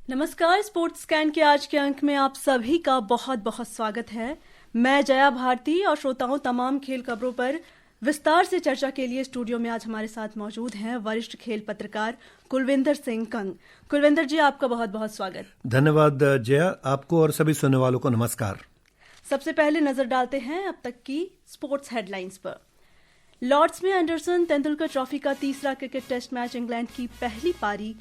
नमस्कार। Sports scan के आज के अंक में आप सभी का बहुत बहुत स्वागत है। मैं जया भारती और श्रोताओं तमाम खेल खबरों पर विस्तार से चर्चा के लिए स्टूडियो में आज हमारे साथ मौजूद हैं वरिष्ठ खेल पत्रकार कुलविंदर सिंह कंग। कुलविंदर जी, आपका बहुत बहुत स्वागत। धन्यवाद जया, आपको और सभी सुनने वालों को नमस्कार। सबसे पहले नजर डालते हैं अब तक की स्पोर्ट्स हेडलाइंस पर। लॉर्ड्स में एंडरसन तेंदुलकर ट्रॉफी का तीसरा क्रिकेट टेस्ट मैच इंग्लैंड की पहली पारी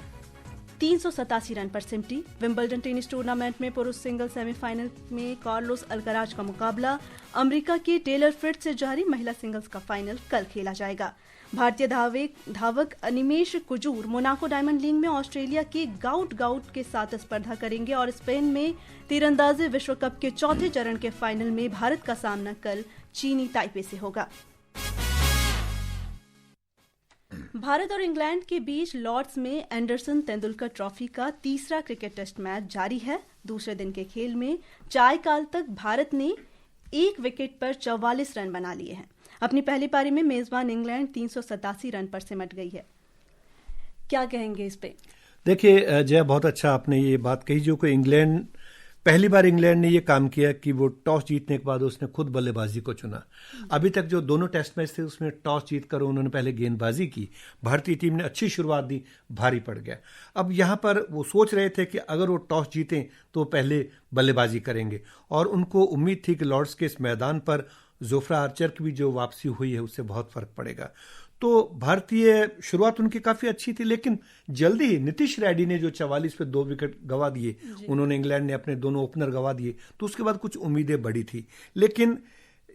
387 रन पर सिमटी। विंबलडन टेनिस टूर्नामेंट में पुरुष सिंगल सेमीफाइनल में कार्लोस अल्कराज का मुकाबला अमेरिका के टेलर फ्रिट्ज से जारी। महिला सिंगल्स का फाइनल कल खेला जाएगा। भारतीय धावक Animesh Kujur Monaco diamond league में ऑस्ट्रेलिया के गाउट के साथ स्पर्धा करेंगे और स्पेन में तीरंदाजी विश्व कप के चौथे चरण के फाइनल में भारत का सामना कल चीनी ताइपे से होगा। भारत और इंग्लैंड के बीच लॉर्ड्स में एंडरसन तेंदुलकर ट्रॉफी का तीसरा क्रिकेट टेस्ट मैच जारी है। दूसरे दिन के खेल में चायकाल तक भारत ने एक विकेट पर 44 रन बना लिए हैं। अपनी पहली पारी में मेजबान इंग्लैंड 387 रन पर सिमट गई है। क्या कहेंगे इस पे? देखिए जया, बहुत अच्छा आपने ये बात कही जो कि इंग्लैंड पहली बार इंग्लैंड ने ये काम किया कि वो टॉस जीतने के बाद उसने खुद बल्लेबाजी को चुना। अभी तक जो दोनों टेस्ट मैच थे उसमें टॉस जीतकर उन्होंने पहले गेंदबाजी की। भारतीय टीम ने अच्छी शुरुआत दी, भारी पड़ गया। अब यहाँ पर वो सोच रहे थे कि अगर वो टॉस जीतें तो पहले बल्लेबाजी करेंगे और उनको उम्मीद थी कि लॉर्ड्स के इस मैदान पर जोफ्रा आर्चर की भी जो वापसी हुई है उससे बहुत फर्क पड़ेगा। तो भारतीय शुरुआत उनकी काफी अच्छी थी, लेकिन जल्दी ही नीतीश रेड्डी ने जो 44 पे 2 विकेट गंवा दिए, उन्होंने इंग्लैंड ने अपने दोनों ओपनर गंवा दिए, तो उसके बाद कुछ उम्मीदें बढ़ी थी। लेकिन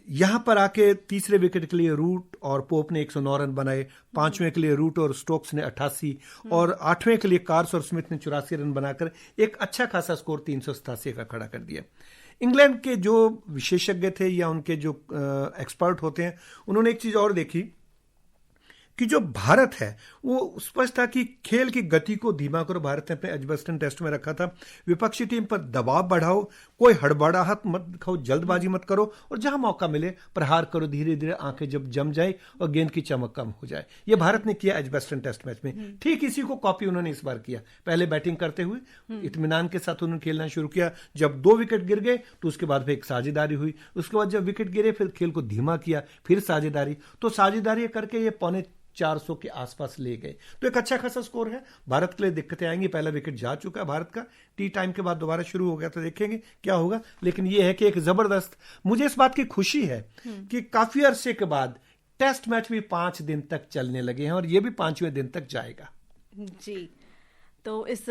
यहां पर आके तीसरे विकेट के लिए रूट और पोप ने 109 रन बनाए, पांचवें के लिए रूट और स्टोक्स ने 88 और आठवें के लिए कार्स और स्मिथ ने 84 रन बनाकर एक अच्छा खासा स्कोर 387 का खड़ा कर दिया। इंग्लैंड के जो विशेषज्ञ थे या उनके जो एक्सपर्ट होते हैं, उन्होंने एक चीज और देखी कि जो भारत है वो स्पष्ट था कि खेल की गति को धीमा करो। भारत ने अपने एजबस्टन टेस्ट में रखा था, विपक्षी टीम पर दबाव बढ़ाओ, कोई हड़बड़ाहट मत दिखाओ, जल्दबाजी मत करो और जहां मौका मिले प्रहार करो, धीरे धीरे आंखें जब जम जाए और गेंद की चमक कम हो जाए। ये भारत ने किया एजबस्टन टेस्ट मैच में। ठीक इसी को कॉपी उन्होंने इस बार किया। पहले बैटिंग करते हुए इत्मीनान के साथ उन्होंने खेलना शुरू किया। जब 2 विकेट गिर गए तो उसके बाद फिर एक साझेदारी हुई। उसके बाद जब विकेट गिरे फिर खेल को धीमा किया, फिर साझेदारी। तो साझेदारी करके ये 450 के आसपास ले गए, तो एक अच्छा खासा स्कोर है। भारत के लिए दिक्कतें आएंगी, पहला विकेट जा चुका है भारत का, टी टाइम के बाद दोबारा शुरू हो गया तो देखेंगे क्या होगा। लेकिन यह है कि एक जबरदस्त, मुझे इस बात की खुशी है कि काफी अरसे के बाद टेस्ट मैच भी 5 दिन तक चलने लगे हैं और यह भी 5वें दिन तक जाएगा। जी, तो इस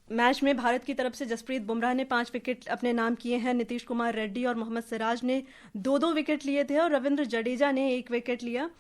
मैच में भारत की तरफ से जसप्रीत बुमराह ने 5 विकेट अपने नाम किए हैं। नीतीश कुमार रेड्डी और मोहम्मद सिराज ने 2-2 विकेट लिए थे और रविंद्र जडेजा ने 1 विकेट लिया।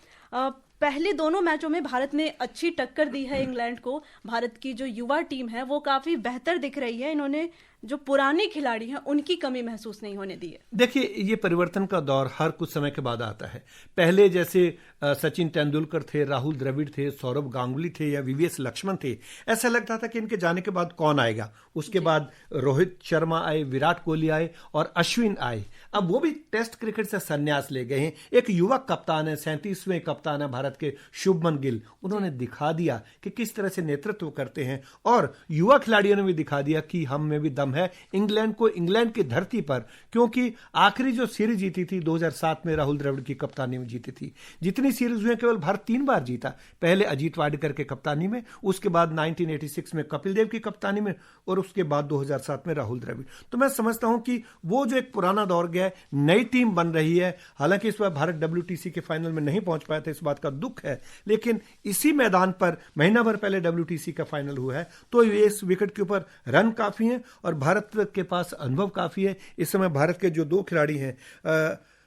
पहले दोनों मैचों में भारत ने अच्छी टक्कर दी है इंग्लैंड को। भारत की जो युवा टीम है वो काफी बेहतर दिख रही है। इन्होंने जो पुराने खिलाड़ी हैं उनकी कमी महसूस नहीं होने दी है। देखिए, ये परिवर्तन का दौर हर कुछ समय के बाद आता है। पहले जैसे सचिन तेंदुलकर थे, राहुल द्रविड़ थे, सौरभ गांगुली थे या वीवीएस लक्ष्मण थे, ऐसा लगता था कि इनके जाने के बाद कौन आएगा। उसके बाद रोहित शर्मा आए, विराट कोहली आए और अश्विन आए। अब वो भी टेस्ट क्रिकेट से संन्यास ले गए हैं। एक युवा कप्तान है, 37वें कप्तान है भारत के, शुभमन गिल। उन्होंने दिखा दिया कि किस तरह से नेतृत्व करते हैं और युवा खिलाड़ियों ने भी दिखा दिया कि हम में भी दम है। इंग्लैंड को इंग्लैंड की धरती पर, क्योंकि आखिरी जो सीरीज जीती थी 2007 में राहुल द्रविड़ की कप्तानी में जीती थी। जितनी सीरीज हुई केवल भारत 3 बार जीता। पहले अजीत वाडेकर के कप्तानी में, उसके बाद 1986 में कपिल देव की कप्तानी में और उसके बाद 2007 में राहुल द्रविड़। तो मैं समझता हूं कि वो जो एक पुराना दौर गया है, नई टीम बन रही है। हालांकि इस बार भारत WTC के फाइनल में नहीं पहुंच पाया था, इस बात का दुख है, लेकिन इसी मैदान पर महीना भर पहले WTC का फाइनल हुआ है। तो ये इस विकेट के ऊपर रन काफी है और भारत के पास अनुभव काफी है। इस समय भारत के जो 2 खिलाड़ी हैं,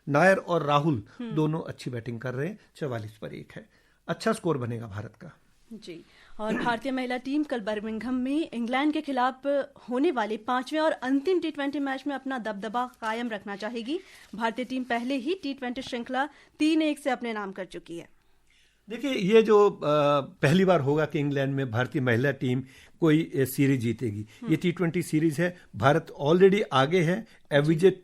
नायर और राहुल, दोनों अच्छी बैटिंग कर रहे हैं। 44 पर 1 है, अच्छा स्कोर बनेगा भारत का। जी, और भारतीय महिला टीम कल बर्मिंघम में इंग्लैंड के खिलाफ होने वाले 5वें और अंतिम T20 मैच में अपना दबदबा कायम रखना चाहेगी। भारतीय टीम पहले ही T20 श्रृंखला 3-1 से अपने नाम कर चुकी है। देखिए, ये जो पहली बार होगा कि इंग्लैंड में भारतीय महिला टीम कोई सीरीज जीतेगी। ये T20 सीरीज है, भारत ऑलरेडी आगे है, एविजेट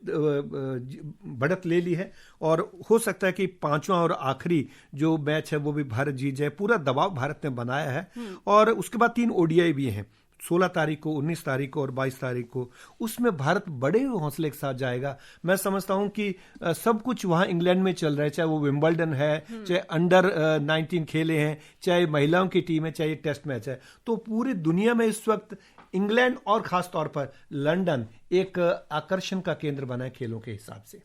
बढ़त ले ली है और हो सकता है कि 5वां और आखिरी जो मैच है वो भी भारत जीत जाए। पूरा दबाव भारत ने बनाया है और उसके बाद 3 ODI भी हैं। 16 तारीख को, 19 तारीख को और 22 तारीख को, उसमें भारत बड़े हौसले के साथ जाएगा। मैं समझता हूं कि सब कुछ वहां इंग्लैंड में चल रहा है, चाहे वो विंबलडन है, चाहे अंडर 19 खेले हैं, चाहे महिलाओं की टीम है, चाहे टेस्ट मैच है। तो पूरी दुनिया में इस वक्त इंग्लैंड और खास तौर पर लंदन एक आकर्षण का केंद्र बना है खेलों के हिसाब से।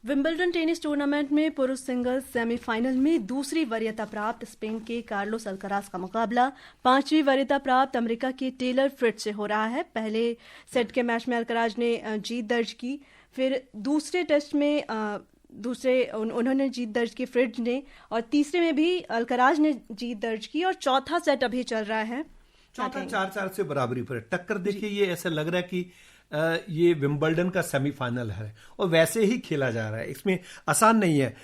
विंबलडन टेनिस टूर्नामेंट में पुरुष सिंगल्स सेमीफाइनल में दूसरी वरीयता प्राप्त स्पेन के कार्लोस अल्कराज का मुकाबला 5वीं वरीयता प्राप्त अमेरिका के टेलर फ्रिट्ज से हो रहा है। पहले सेट के मैच में अल्कराज ने जीत दर्ज की, फिर दूसरे टेस्ट में उन्होंने जीत दर्ज की फ्रिट्ज ने, और तीसरे में भी अल्कराज ने जीत दर्ज की, और चौथा सेट अभी चल रहा है। चौथा 4-4 से बराबरी पर टक्कर देखिए, ये ऐसा लग रहा है कि ये विंबलडन का सेमीफाइनल है और वैसे ही खेला जा रहा है, इसमें आसान नहीं है।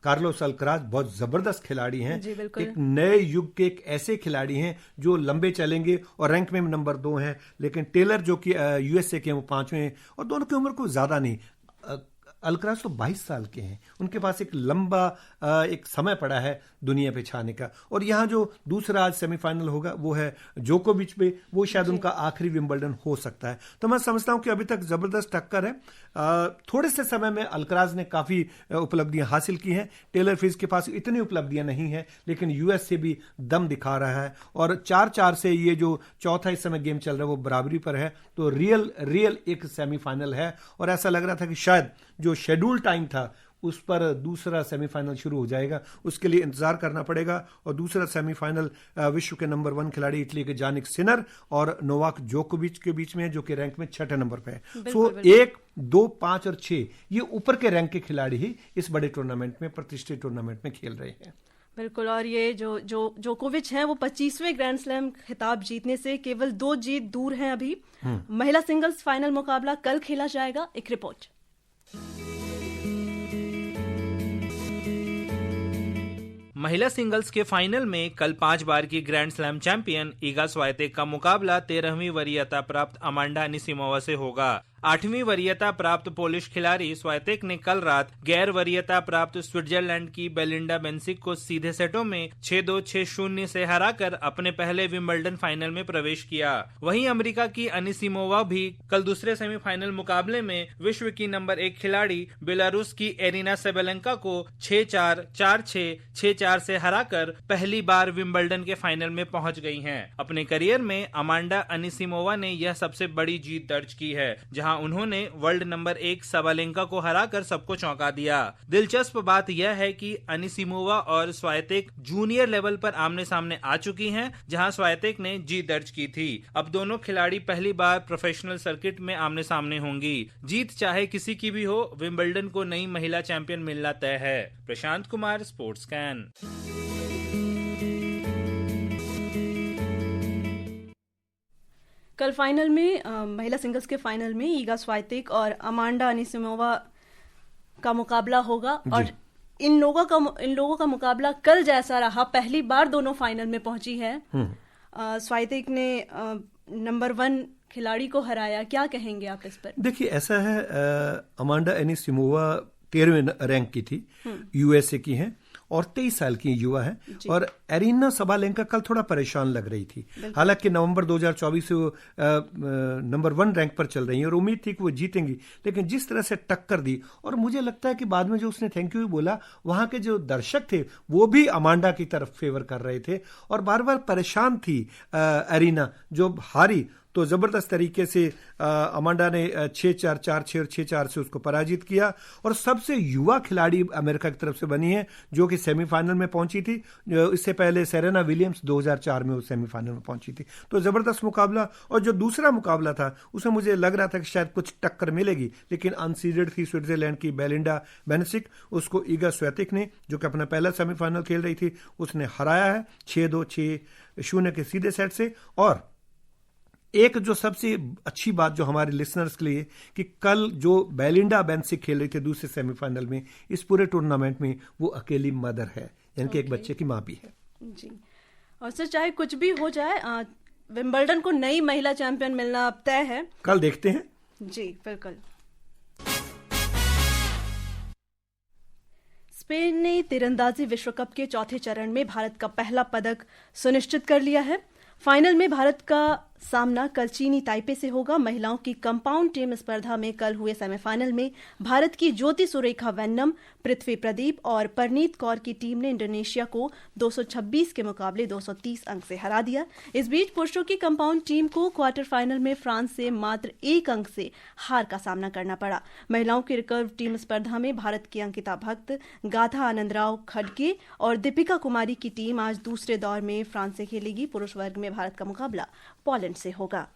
कार्लोस अल्कराज बहुत जबरदस्त खिलाड़ी हैं, एक नए युग के एक ऐसे खिलाड़ी हैं जो लंबे चलेंगे और रैंक में नंबर 2 हैं। लेकिन टेलर जो कि यूएसए के, वो 5वें हैं और दोनों की उम्र को ज्यादा नहीं। अल्कराज तो 22 साल के हैं, उनके पास एक लंबा एक समय पड़ा है दुनिया पे छाने का। और यहाँ जो दूसरा आज सेमीफाइनल होगा वो है जोकोविच पे, वो शायद उनका आखिरी विंबलडन हो सकता है। तो मैं समझता हूँ कि अभी तक जबरदस्त टक्कर है। थोड़े से समय में अल्कराज ने काफी उपलब्धियां हासिल की हैं, टेलर फ्रिट्ज के पास इतनी उपलब्धियां नहीं है, लेकिन यूएस से भी दम दिखा रहा है। और 4-4 से ये जो चौथा इस समय गेम चल रहा है वो बराबरी पर है। तो रियल एक सेमीफाइनल है और ऐसा लग रहा था कि शायद जो शेड्यूल टाइम था उस पर दूसरा सेमीफाइनल शुरू हो जाएगा, उसके लिए इंतजार करना पड़ेगा। और दूसरा सेमीफाइनल विश्व के नंबर 1 खिलाड़ी इटली के जानिक सिनर और नोवाक जोकोविच के बीच में, जो कि रैंक में 6ठे नंबर पे है। सो 1, 2, 5 और 6 ये ऊपर के रैंक के खिलाड़ी ही इस बड़े टूर्नामेंट में, प्रतिष्ठित टूर्नामेंट में खेल रहे हैं। बिल्कुल, और ये जो जोकोविच हैं वो 25वें ग्रैंड स्लैम खिताब जीतने से केवल 2 जीत दूर हैं अभी। महिला सिंगल्स फाइनल मुकाबला कल खेला जाएगा। एक रिपोर्ट। महिला सिंगल्स के फाइनल में कल 5 बार की ग्रैंड स्लैम चैंपियन इगा स्वाइतेक का मुकाबला 13वीं वरीयता प्राप्त अमांडा अनिसिमोवा से होगा। 8वीं वरीयता प्राप्त पोलिश खिलाड़ी स्वाइतेक ने कल रात गैर वरीयता प्राप्त स्विट्जरलैंड की बेलिंडा बेंसिक को सीधे सेटों में 6-2, 6-0 से हराकर अपने पहले विंबलडन फाइनल में प्रवेश किया। वहीं अमेरिका की अनिसिमोवा भी कल दूसरे सेमीफाइनल मुकाबले में विश्व की नंबर 1 खिलाड़ी बेलारूस की एरिना सेबेलेंका को 6-4, 4-6, 6-4 से हराकर पहली बार विंबलडन के फाइनल में पहुंच गई हैं। अपने करियर में अमांडा अनिसिमोवा ने यह सबसे बड़ी जीत दर्ज की है, जहां उन्होंने वर्ल्ड नंबर 1 सबालेंका को हराकर सबको चौंका दिया। दिलचस्प बात यह है कि अनिसिमोवा और स्वाइतेक जूनियर लेवल पर आमने सामने आ चुकी हैं, जहां स्वाइतेक ने जीत दर्ज की थी। अब दोनों खिलाड़ी पहली बार प्रोफेशनल सर्किट में आमने सामने होंगी। जीत चाहे किसी की भी हो, विंबलडन को नई महिला चैंपियन मिलना तय है। Prashant Kumar, sports can. कल फाइनल में महिला सिंगल्स के फाइनल में ईगा स्वाइतेक और अमांडा अनिसिमोवा का मुकाबला होगा। और इन लोगों का मुकाबला कल जैसा रहा, पहली बार दोनों फाइनल में पहुंची है। स्वाइतेक ने नंबर 1 खिलाड़ी को हराया, क्या कहेंगे आप इस पर? देखिए, ऐसा है, अमांडा अनिसिमोवा 13वें रैंक की थी, यूएसए की हैं और 23 साल की युवा है। और एरिना सबालेंका कल थोड़ा परेशान लग रही थी, हालांकि नवंबर 2024 से वो नंबर 1 रैंक पर चल रही है और उम्मीद थी कि वो जीतेंगी, लेकिन जिस तरह से टक्कर दी, और मुझे लगता है कि बाद में जो उसने थैंक यू बोला, वहां के जो दर्शक थे वो भी अमांडा की तरफ फेवर कर रहे थे और बार बार परेशान थी एरिना जो हारी। तो जबरदस्त तरीके से अमांडा ने 6-4, 4-6 और 6-4 से उसको पराजित किया और सबसे युवा खिलाड़ी अमेरिका की तरफ से बनी है जो कि सेमीफाइनल में पहुंची थी। इससे पहले सेरेना विलियम्स 2004 में वो सेमीफाइनल में पहुंची थी। तो जबरदस्त मुकाबला। और जो दूसरा मुकाबला था उसमें मुझे लग रहा था कि शायद कुछ टक्कर मिलेगी, लेकिन अनसीडेड थी स्विट्जरलैंड की बेलिंडा बेंसिक, उसको ईगा स्वाइतेक ने, जो कि अपना पहला सेमीफाइनल खेल रही थी, उसने हराया है 6-2, 6-0 के सीधे सेट से। और एक जो सबसे अच्छी बात जो हमारे लिसनर्स के लिए, कि कल जो बेलिंडा बेंसिक खेल रही थी दूसरे सेमीफाइनल में, इस पूरे टूर्नामेंट में वो अकेली मदर है, यानी कि एक बच्चे की मां भी है जी। और सर, चाहे कुछ भी हो जाए, विंबलडन को नई महिला चैंपियन मिलना अब तय है। कल देखते हैं जी, बिल्कुल। स्पेन ने तीरंदाजी विश्व कप के चौथे चरण में भारत का पहला पदक सुनिश्चित कर लिया है। फाइनल में भारत का सामना कल चीनी ताइपे से होगा। महिलाओं की कंपाउंड टीम स्पर्धा में कल हुए सेमीफाइनल में भारत की ज्योति सुरेखा वेन्नम, पृथ्वी प्रदीप और परनीत कौर की टीम ने इंडोनेशिया को 226 के मुकाबले 230 अंक से हरा दिया। इस बीच पुरुषों की कंपाउंड टीम को क्वार्टर फाइनल में फ्रांस से मात्र 1 अंक से हार का सामना करना पड़ा। महिलाओं की रिकर्व टीम स्पर्धा में भारत की अंकिता भक्त, गाथा आनंदराव खडगे और दीपिका कुमारी की टीम आज दूसरे दौर में फ्रांस से खेलेगी। पुरुष वर्ग में भारत का मुकाबला पोलैंड से होगा।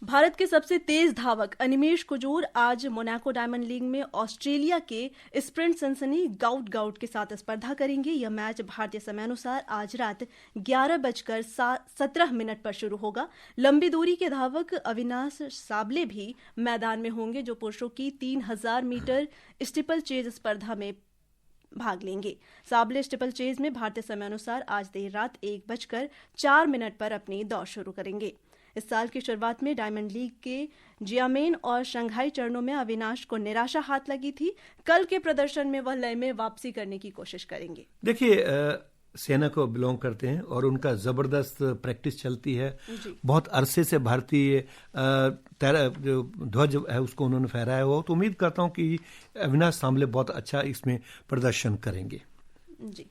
भारत के सबसे तेज धावक अनिमेश कुजूर आज मोनाको डायमंड लीग में ऑस्ट्रेलिया के स्प्रिंट सनसनी गाउट के साथ स्पर्धा करेंगे। यह मैच भारतीय समयानुसार आज रात 11:17 पर शुरू होगा। लंबी दूरी के धावक अविनाश साबले भी मैदान में होंगे, जो पुरुषों की 3000 मीटर स्टीपल चेज स्पर्धा में भाग लेंगे। साबले स्टीपल चेज में भारतीय समयानुसार आज देर रात 1:04 पर अपनी दौड़ शुरू करेंगे। इस साल की शुरुआत में डायमंड लीग के जियामेन और शंघाई चरणों में अविनाश को निराशा हाथ लगी थी। कल के प्रदर्शन में वह लय में वापसी करने की कोशिश करेंगे। देखिए, सेना को बिलोंग करते हैं और उनका जबरदस्त प्रैक्टिस चलती है। बहुत अरसे से भारतीय जो ध्वज है उसको उन्होंने फहराया हुआ, तो उम्मीद करता हूं कि अविनाश सांबले बहुत अच्छा इसमें प्रदर्शन करेंगे। जी।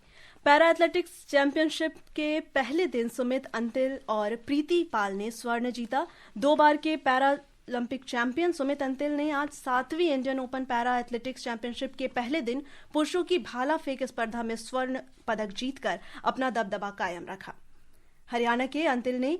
पैरा एथलेटिक्स चैंपियनशिप के पहले दिन सुमित अंतिल और प्रीति पाल ने स्वर्ण जीता। 2 बार के para Olympic champion Sumit Antil ने आज 7वीं Indian open para athletics championship के पहले दिन पुरुषों की भाला फेंक स्पर्धा में स्वर्ण पदक जीतकर अपना दबदबा कायम रखा। हरियाणा के अंतिल ने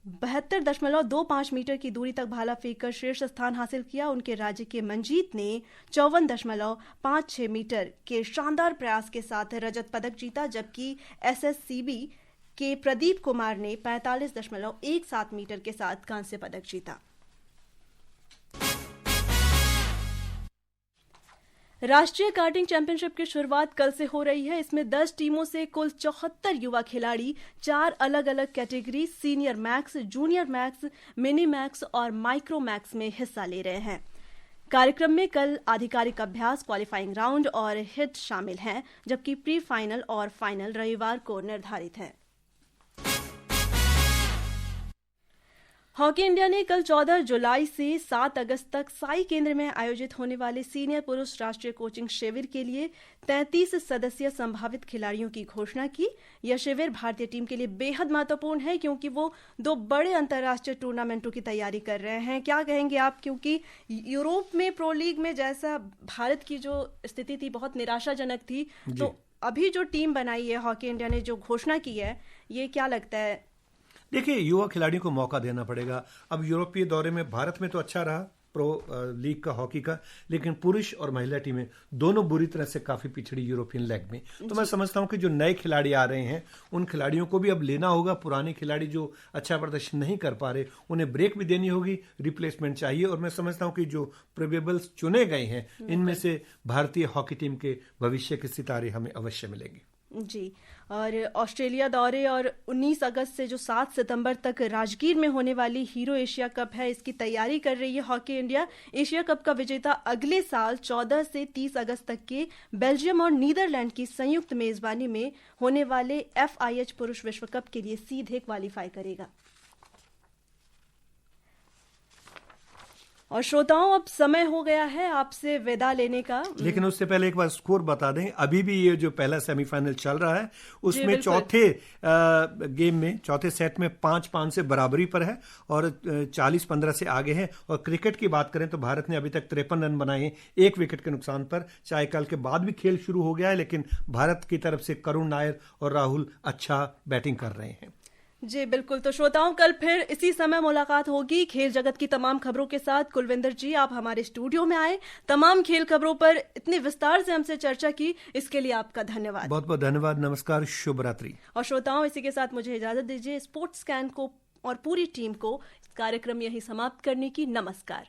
72.25 मीटर की दूरी तक भाला फेंककर शीर्ष स्थान हासिल किया। उनके राज्य के मंजीत ने 54.56 मीटर के शानदार प्रयास के साथ रजत पदक जीता, जबकि एसएससीबी के प्रदीप कुमार ने 45.17 मीटर के साथ कांस्य पदक जीता। राष्ट्रीय कार्टिंग चैंपियनशिप की शुरुआत कल से हो रही है। इसमें 10 टीमों से कुल 74 युवा खिलाड़ी 4 अलग अलग category senior max, junior max, mini max और माइक्रो मैक्स में हिस्सा ले रहे हैं। कार्यक्रम में कल आधिकारिक अभ्यास, क्वालिफाइंग राउंड और हिट शामिल हैं, जबकि प्री फाइनल और फाइनल रविवार को निर्धारित है। हॉकी इंडिया ने कल 14 जुलाई से 7 अगस्त तक साई केंद्र में आयोजित होने वाले सीनियर पुरुष राष्ट्रीय कोचिंग शिविर के लिए 33 सदस्यीय संभावित खिलाड़ियों की घोषणा की। यह शिविर भारतीय टीम के लिए बेहद महत्वपूर्ण है, क्योंकि वो 2 बड़े अंतर्राष्ट्रीय टूर्नामेंटों की तैयारी कर रहे हैं। क्या कहेंगे आप, क्योंकि यूरोप में प्रो लीग में जैसा भारत की जो स्थिति थी बहुत निराशाजनक थी, तो अभी जो टीम बनाई है हॉकी इंडिया ने, जो घोषणा की है, ये क्या लगता है? देखिए, युवा खिलाड़ियों को मौका देना पड़ेगा। अब यूरोपीय दौरे में भारत में तो अच्छा रहा प्रो लीग का हॉकी का, लेकिन पुरुष और महिला टीमें दोनों बुरी तरह से काफी पिछड़ी यूरोपियन लेग में। तो मैं समझता हूं कि जो नए खिलाड़ी आ रहे हैं उन खिलाड़ियों को भी अब लेना होगा। पुराने खिलाड़ी जो अच्छा प्रदर्शन नहीं कर पा रहे उन्हें ब्रेक भी देनी होगी, रिप्लेसमेंट चाहिए। और मैं समझता हूं कि जो प्रोबेबल्स चुने गए हैं इनमें से भारतीय हॉकी टीम के भविष्य के सितारे हमें अवश्य मिलेंगे। जी। और ऑस्ट्रेलिया दौरे और 19 अगस्त से जो 7 सितंबर तक राजगीर में होने वाली हीरो एशिया कप है, इसकी तैयारी कर रही है हॉकी इंडिया। एशिया कप का विजेता अगले साल 14 से 30 अगस्त तक के बेल्जियम और नीदरलैंड की संयुक्त मेजबानी में होने वाले FIH पुरुष विश्व कप के लिए सीधे क्वालिफाई करेगा। और श्रोताओं, अब समय हो गया है आपसे विदा लेने का, लेकिन उससे पहले एक बार स्कोर बता दें। अभी भी ये जो पहला सेमीफाइनल चल रहा है उसमें चौथे गेम में, चौथे सेट में 5-5 से बराबरी पर है और 40-15 से आगे है। और क्रिकेट की बात करें तो भारत ने अभी तक 53 रन बनाए हैं 1 विकेट के नुकसान पर। चाहे कल के बाद भी खेल शुरू हो गया है, लेकिन भारत की तरफ से करुण नायर और राहुल अच्छा बैटिंग कर रहे हैं। जी बिल्कुल। तो श्रोताओं, कल फिर इसी समय मुलाकात होगी खेल जगत की तमाम खबरों के साथ। कुलविंदर जी, आप हमारे स्टूडियो में आए, तमाम खेल खबरों पर इतने विस्तार से हमसे चर्चा की, इसके लिए आपका धन्यवाद। बहुत बहुत धन्यवाद। नमस्कार, शुभ रात्रि। और श्रोताओं, इसी के साथ मुझे इजाजत दीजिए। स्पोर्ट्स स्कैन को और पूरी टीम को कार्यक्रम यही समाप्त करने की। नमस्कार।